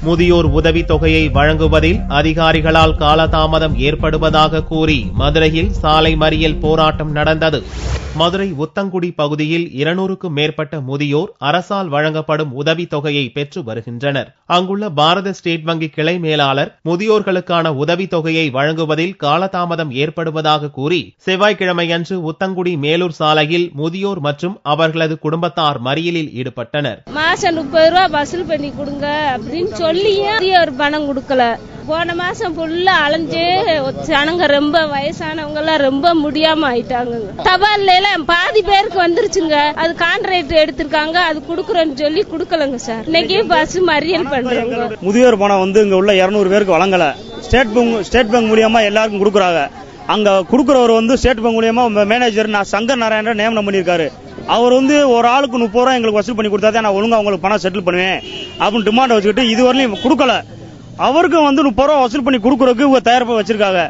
முதியோர் உதவித் தொகையை வழங்குவதில் அதிகாரிகளால் காலதாமதம் ஏற்படுவதாக கூறி மதுரையில் சாலை மறியல் போராட்டம் நடந்தது. மதுரை உத்தங்குடி பகுதியில் 200க்கும் மேற்பட்ட முதியோர் அரசால் வழங்கப்படும் உதவித் தொகையை பெற்று வருகின்றனர். அங்குள்ள பாரத ஸ்டேட் வங்கி கிளை மேலாளர் முதியோர்களுக்கான உதவித் தொகையை வழங்குவதில் காலதாமதம் ஏற்படுவதாக கூறி செவ்வாய்க்கிழமையன்று உத்தங்குடி மேலூர் சாலையில் முதியோர் மற்றும் அவர்களது குடும்பத்தார் மறியலில் ஈடுபட்டனர். மாசம் 30 ரூபாய் வசூல் பண்ணி கொடுங்க அப்படின்னு சொல்லியே ஒரு பணம் கொடுக்கல. போன மாசம் ஃபுல்லா அலைஞ்சு ஜனங்க ரொம்ப வயசானவங்க எல்லாம் ரொம்ப முடியாம ஆயிட்டாங்க. தபால்ல எல்லாம் பாதி பேருக்கு வந்துருச்சுங்க. அது கான்ட்ராக்ட் எடுத்திருக்காங்க, அது குடுக்கறேன்னு சொல்லி குடுக்கலங்க சார். இன்னைக்கு பஸ் மறியல் பண்றாங்க. முதியோர் பணம் இங்க உள்ள 200 பேருக்கு வழங்கல. ஸ்டேட் பேங்க் மூலியமா எல்லாருக்கும் குடுக்குறாங்க. அங்க குடுக்கறவர் ஸ்டேட் பேங்க் மூலியமா மேனேஜர் சங்கர் நாராயணன் நியமனம் பண்ணிருக்காரு. அவர் ஒரு ஆளுக்கு 30 ரூபாய் எங்களுக்கு வசூல் பண்ணி கொடுத்தாதான் நான் ஒழுங்கா உங்களுக்கு பணம் செட்டில் பண்ணுவேன் அப்படின்னு டிமாண்ட் வச்சுக்கிட்டு இதுவரையிலும் கொடுக்கல. அவருக்கு 30 ரூபாய் வசூல் பண்ணி கொடுக்கறதுக்கு இவங்க தயாரிப்பு வச்சிருக்காங்க.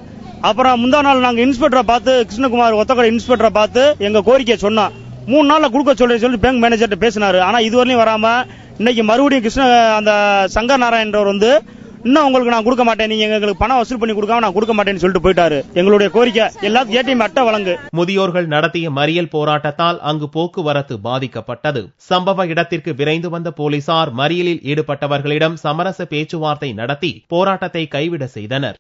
அப்புறம் முந்தா நாள் நாங்க இன்ஸ்பெக்டரை பார்த்து கிருஷ்ணகுமார் ஒத்தக்கடை இன்ஸ்பெக்டரை பார்த்து எங்க கோரிக்கையை சொன்னோம். 3 நாள்ல கொடுக்க சொல்லி பேங்க் மேனேஜர்கிட்ட பேசினாரு. ஆனா இதுவரையிலும் வராம இன்னைக்கு மறுபடியும் அந்த சங்கர் நாராயணர் இன்னும் உங்களுக்கு நான் கொடுக்க மாட்டேன், நீங்க எங்களுக்கு பணம் வசூல் பண்ணி கொடுக்காம நான் கொடுக்க மாட்டேன்னு சொல்லிட்டு போயிட்டாரு. எங்களுடைய கோரிக்கை எல்லாத்தையும் ஏடிஎம் அட்டை வழங்கு. முதியோர்கள் நடத்திய மறியல் போராட்டத்தால் அங்கு போக்குவரத்து பாதிக்கப்பட்டது. சம்பவ இடத்திற்கு விரைந்து வந்த போலீசார் மறியலில் ஈடுபட்டவர்களிடம் சமரச பேச்சுவார்த்தை நடத்தி போராட்டத்தை கைவிட செய்தனர்.